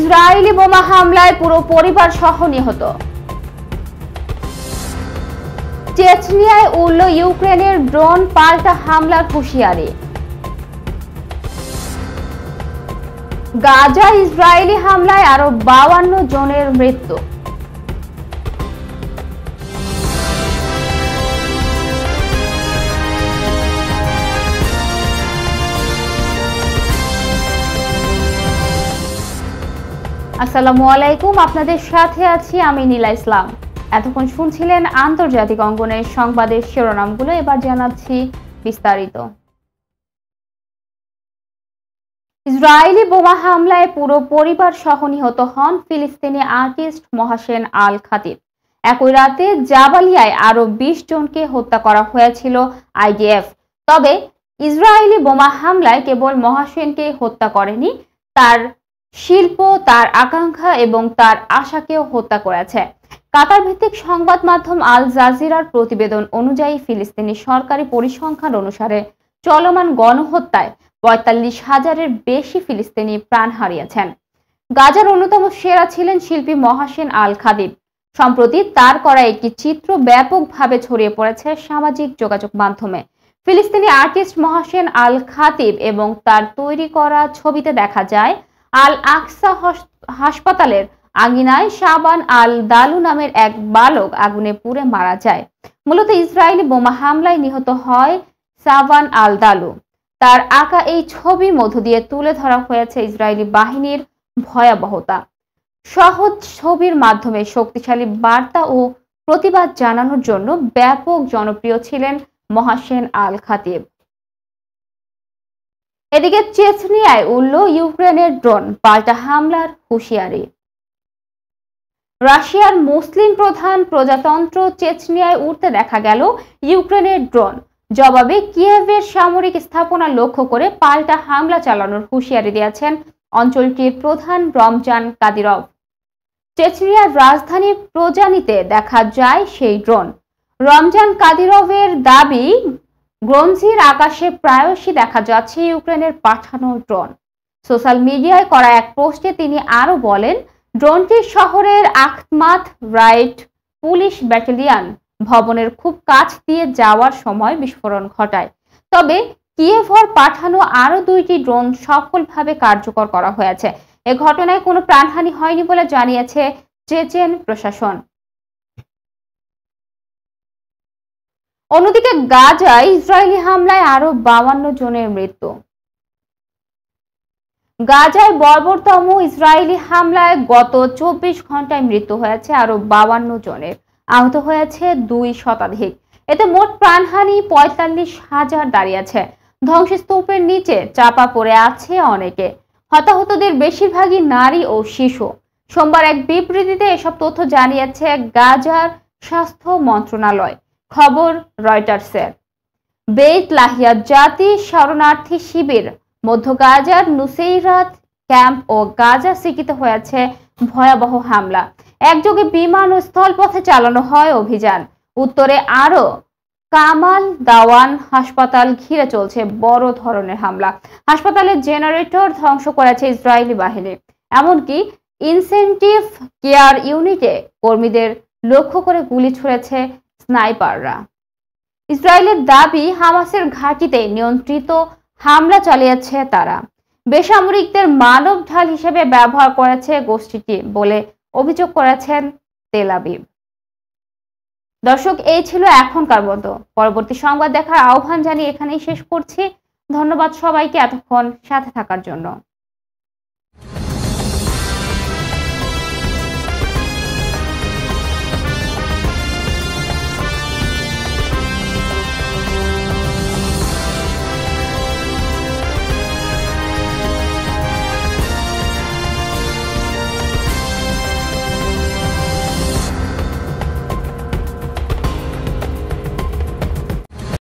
Israeli বোমা হামলায় পুরো পরিবার সহ নিহত। চেচনিয়ায় উড়ল ইউক্রেনের ড্রোন, পাল্টা হামলার হুঁশিয়ারি। গাজা ইসরায়েলি হামলায় আরো 52 জনের মৃত্যু। আসসালামু আলাইকুম, আপনাদের সাথে আছি আমি নীলা ইসলাম। এতক্ষণ শুনছিলেন আন্তর্জাতিক অঙ্গনের সংবাদের শিরোনামগুলো, এবার জানাচ্ছি বিস্তারিত। ইসরায়েলি বোমা হামলায় পুরো পরিবার সহ নিহত হন ফিলিস্তিনি আর্টিস্ট মহাসেন আল খাতিব। একই রাতে জাবালিয়ায় আরো 20 জনকে হত্যা করা হয়েছিল আইডিএফ। তবে ইসরায়েলি বোমা হামলায় কেবল মহাসেনকে হত্যা করেনি, তার শিল্প, তার আকাঙ্ক্ষা এবং তার আশাকেও হত্যা করেছে। কাতার ভিত্তিক সংবাদ মাধ্যম আল জাজিরার প্রতিবেদন অনুযায়ী ফিলিস্তিনি সরকারি পরিসংখ্যান অনুসারে চলমান গণহত্যায় 45,000-এর বেশি ফিলিস্তিনি প্রাণ হারিয়েছেন। গাজার অন্যতম সেরা ছিলেন শিল্পী মহাসেন আল খাতিব। সম্প্রতি তার করা একটি চিত্র ব্যাপকভাবে ছড়িয়ে পড়েছে সামাজিক যোগাযোগ মাধ্যমে। ফিলিস্তিনি আর্টিস্ট মহাসেন আল খাতিব এবং তার তৈরি করা ছবিতে দেখা যায় আল আকসা হাসপাতালের আঙিনায় শাবান আল দালু নামের এক বালক আগুনে পুড়ে মারা যায়। মূলত ইসরায়েলি বোমা হামলায় নিহত হয় শাবান আল দালু। তার আঁকা এই ছবির মধ্য দিয়ে তুলে ধরা হয়েছে ইসরায়েলি বাহিনীর ভয়াবহতা। সহজ ছবির মাধ্যমে শক্তিশালী বার্তা ও প্রতিবাদ জানানোর জন্য ব্যাপক জনপ্রিয় ছিলেন মহাসেন আল খাতিব। এদিকে চেচনিয়ায় উড়ল ইউক্রেনের ড্রোন, পাল্টা হামলার হুঁশিয়ারি। রাশিয়ার মুসলিম প্রধান প্রজাতন্ত্র চেচনিয়ায় উড়তে দেখা গেল ইউক্রেনের ড্রোন। জবাবে কিয়েভের সামরিক স্থাপনা লক্ষ্য করে পাল্টা হামলা চালানোর হুঁশিয়ারি দিয়েছেন অঞ্চলটির প্রধান রমজান কাদিরভ। চেচনিয়ার রাজধানী প্রজানিতে দেখা যায় সেই ড্রোন। রমজান কাদিরভের দাবি, গ্রোনজির আকাশে প্রায়শই দেখা যাচ্ছে ইউক্রেনের পাঠানো ড্রোন। সোশ্যাল মিডিয়ায় করা এক পোস্টে তিনি আরো বলেন, ড্রোনটি শহরের আখমাত রাইট পুলিশ ব্যাটালিয়ন ভবনের খুব কাছ দিয়ে যাওয়ার সময় বিস্ফোরণ ঘটায়। তবে কিয়েভর পাঠানো আরো 2টি ড্রোন সফলভাবে কার্যকর করা হয়েছে। এ ঘটনায় কোনো প্রাণহানি হয়নি বলে জানিয়েছে চেচেন প্রশাসন। অন্যদিকে গাজায় ইসরায়েলি হামলায় আরো 52 জনের মৃত্যু। গাজায় বর্বরতম ইসরায়েলি হামলায় গত 24 ঘন্টায় মৃত্যু হয়েছে আরো 52 জনের, আহত হয়েছে 2 শতাধিক। এতে মোট প্রাণহানি 45,000 দাঁড়িয়েছে। ধ্বংসস্তূপের নিচে চাপা পড়ে আছে অনেকে। হতাহতদের বেশিরভাগই নারী ও শিশু। সোমবার এক বিবৃতিতে এসব তথ্য জানিয়েছে গাজার স্বাস্থ্য মন্ত্রণালয়। খবর রয়টার্সের। বেইত লাহিয়া জাতি শরণার্থী শিবির, মধ্য গাজার নুসেইরাত ক্যাম্প ও গাজা সিটিতে হয়েছে ভয়াবহ হামলা। একযোগে বিমান ও স্থলপথে চালানো হয় অভিযান। উত্তরে আরো কামাল দাওয়ান হাসপাতাল ঘিরে চলছে বড় ধরনের হামলা। হাসপাতালের জেনারেটর ধ্বংস করেছে ইসরায়েলি বাহিনী। এমনকি ইনসেনটিভ কেয়ার ইউনিটে কর্মীদের লক্ষ্য করে গুলি ছুড়েছে স্নাইপাররা। ইসরায়েলের দাবি, হামাসের ঘাঁটিতে নিয়ন্ত্রিত হামলা চালিয়েছে তারা। বেসামরিকদের মানব ঢাল হিসেবে ব্যবহার করেছে গোষ্ঠীটি বলে অভিযোগ করেছেন তেল আবিব। দর্শক, এই ছিল এখনকার মতো। পরবর্তী সংবাদ দেখার আহ্বান জানিয়ে এখানেই শেষ করছি। ধন্যবাদ সবাইকে এতক্ষণ সাথে থাকার জন্য।